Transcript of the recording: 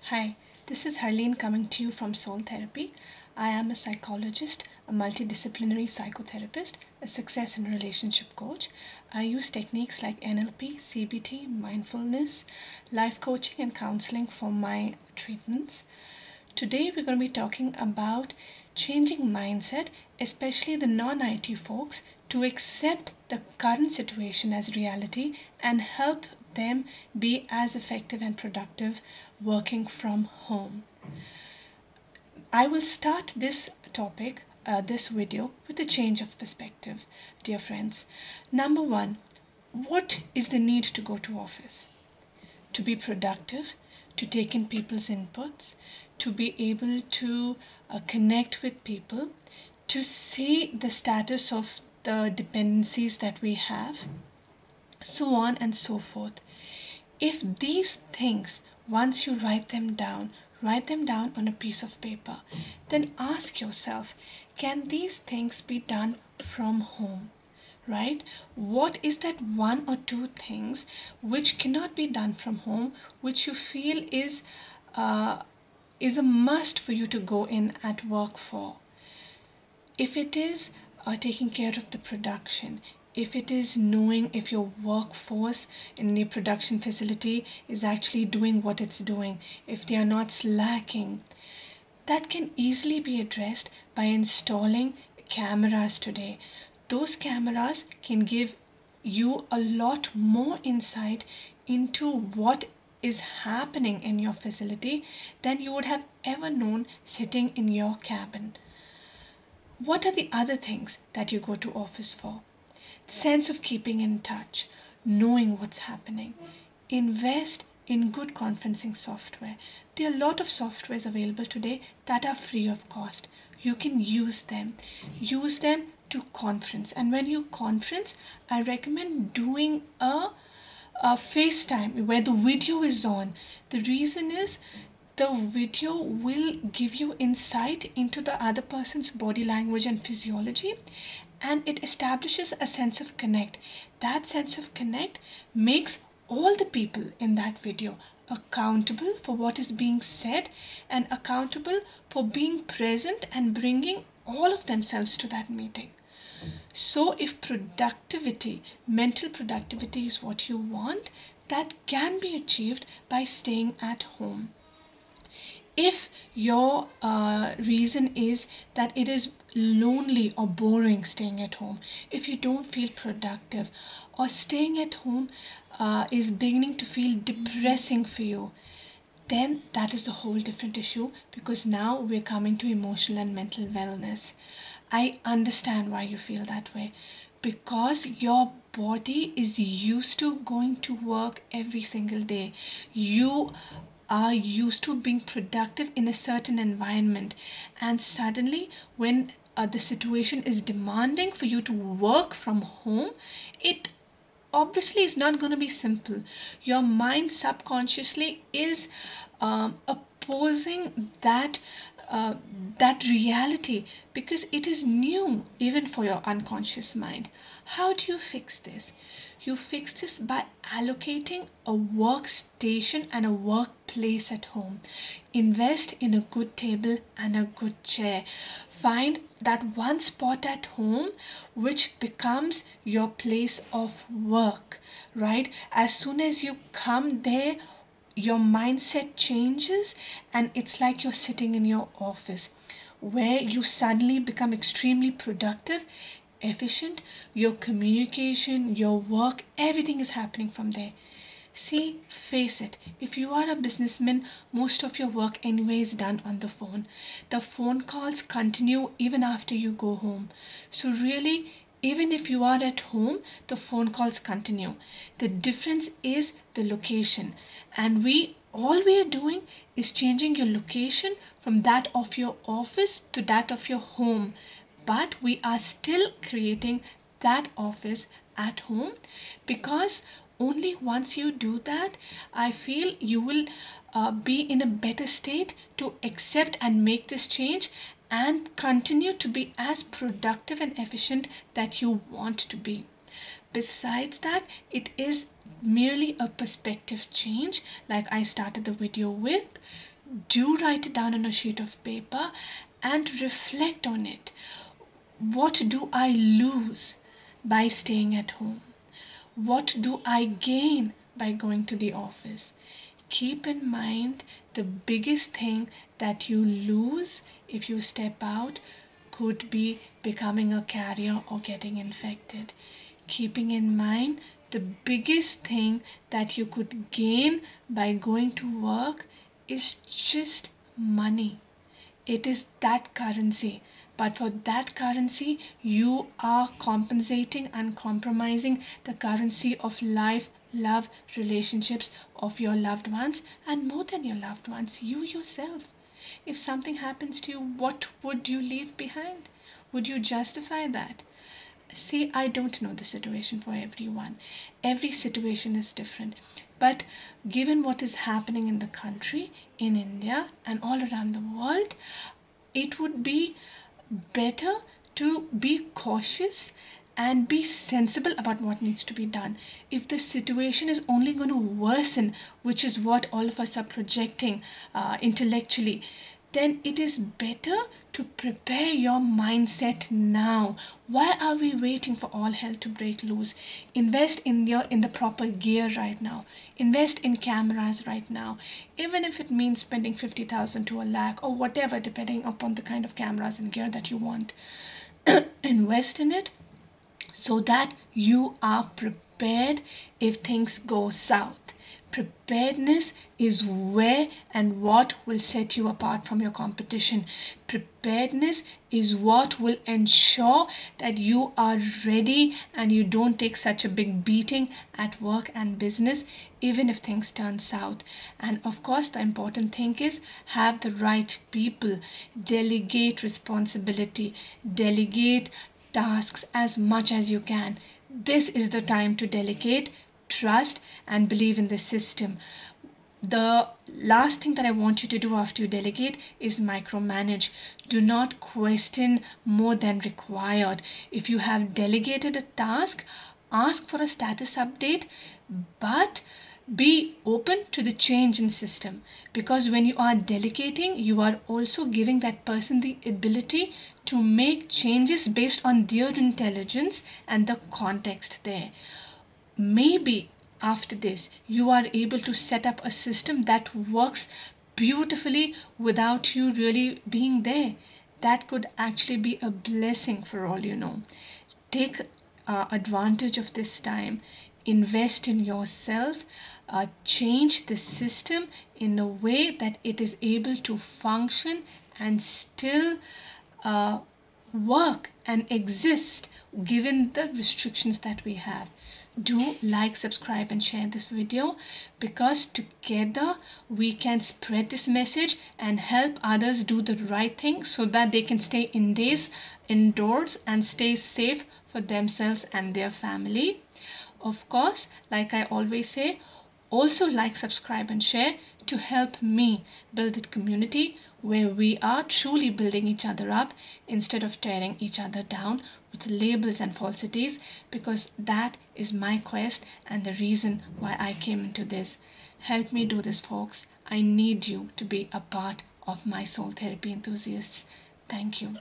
Hi, this is Harleen coming to you from Soul Therapy. I am a psychologist, a multidisciplinary psychotherapist, a success and relationship coach. I use techniques like NLP, CBT, mindfulness, life coaching, and counseling for my treatments. Today, we're going to be talking about changing mindset, especially the non IT folks, to accept the current situation as reality and help them be as effective and productive working from home. I will start this topic, this video, with a change of perspective, dear friends. Number one, what is the need to go to office? To be productive, to take in people's inputs, to be able to connect with people, to see the status of the dependencies that we have, so on and so forth. If these things, once you write them down on a piece of paper, then ask yourself, can these things be done from home? Right? What is that one or two things which cannot be done from home, which you feel is a must for you to go in at work for? If it is taking care of the production, if it is knowing if your workforce in the production facility is actually doing what it's doing, if they are not slacking, that can easily be addressed by installing cameras today. Those cameras can give you a lot more insight into what is happening in your facility than you would have ever known sitting in your cabin. What are the other things that you go to office for? Sense of keeping in touch, knowing what's happening. Invest in good conferencing software. There are a lot of softwares available today that are free of cost. You can use them. Use them to conference. And when you conference, I recommend doing a FaceTime where the video is on. The reason is the video will give you insight into the other person's body language and physiology, and it establishes a sense of connect. That sense of connect makes all the people in that video accountable for what is being said and accountable for being present and bringing all of themselves to that meeting. So if productivity, mental productivity is what you want, that can be achieved by staying at home. If your reason is that it is lonely or boring staying at home, if you don't feel productive, or staying at home is beginning to feel depressing for you, then that is a whole different issue, because now we're coming to emotional and mental wellness. I understand why you feel that way, because your body is used to going to work every single day. You are used to being productive in a certain environment, and suddenly when the situation is demanding for you to work from home, it obviously is not going to be simple. Your mind subconsciously is opposing that reality, because it is new even for your unconscious mind. How do you fix this? You fix this by allocating a workstation and a workplace at home. Invest in a good table and a good chair. Find that one spot at home which becomes your place of work, right? As soon as you come there, your mindset changes, and it's like you're sitting in your office where you suddenly become extremely productive, efficient. Your communication, your work, everything is happening from there. See, face it, if you are a businessman, most of your work anyway is done on the phone. The phone calls continue even after you go home. So really, even if you are at home, the phone calls continue. The difference is the location. And all we are doing is changing your location from that of your office to that of your home. But we are still creating that office at home, because only once you do that, I feel you will be in a better state to accept and make this change and continue to be as productive and efficient that you want to be. Besides that, it is merely a perspective change, like I started the video with. Do write it down on a sheet of paper and reflect on it. What do I lose by staying at home? What do I gain by going to the office? Keep in mind the biggest thing that you lose if you step out could be becoming a carrier or getting infected. Keeping in mind the biggest thing that you could gain by going to work is just money. It is that currency, but for that currency you are compensating and compromising the currency of life, love, relationships of your loved ones, and more than your loved ones, you yourself. If something happens to you, what would you leave behind? Would you justify that? See, I don't know the situation for everyone. Every situation is different. But given what is happening in the country, in India, and all around the world, it would be better to be cautious and be sensible about what needs to be done. If the situation is only going to worsen, which is what all of us are projecting intellectually, then it is better to prepare your mindset now. Why are we waiting for all hell to break loose? Invest in the proper gear right now. Invest in cameras right now, even if it means spending 50,000 to a lakh or whatever, depending upon the kind of cameras and gear that you want. Invest in it so that you are prepared if things go south. Preparedness is where and what will set you apart from your competition. Preparedness is what will ensure that you are ready and you don't take such a big beating at work and business, even if things turn south. And of course, the important thing is have the right people. Delegate responsibility. Delegate tasks as much as you can. This is the time to delegate, trust, and believe in the system. The last thing that I want you to do after you delegate is micromanage. Do not question more than required. If you have delegated a task, ask for a status update, but be open to the change in system, because when you are delegating, you are also giving that person the ability to make changes based on their intelligence and the context there. Maybe after this you are able to set up a system that works beautifully without you really being there. That could actually be a blessing for all you know. Take advantage of this time. Invest in yourself. Change the system in a way that it is able to function and still work and exist given the restrictions that we have. Do like, subscribe, and share this video, because together we can spread this message and help others do the right thing so that they can stay indoors and stay safe for themselves and their family. Of course, like I always say, also like, subscribe, and share to help me build a community where we are truly building each other up instead of tearing each other down with labels and falsities, because that is my quest and the reason why I came into this. Help me do this, folks. I need you to be a part of my soul therapy enthusiasts. Thank you.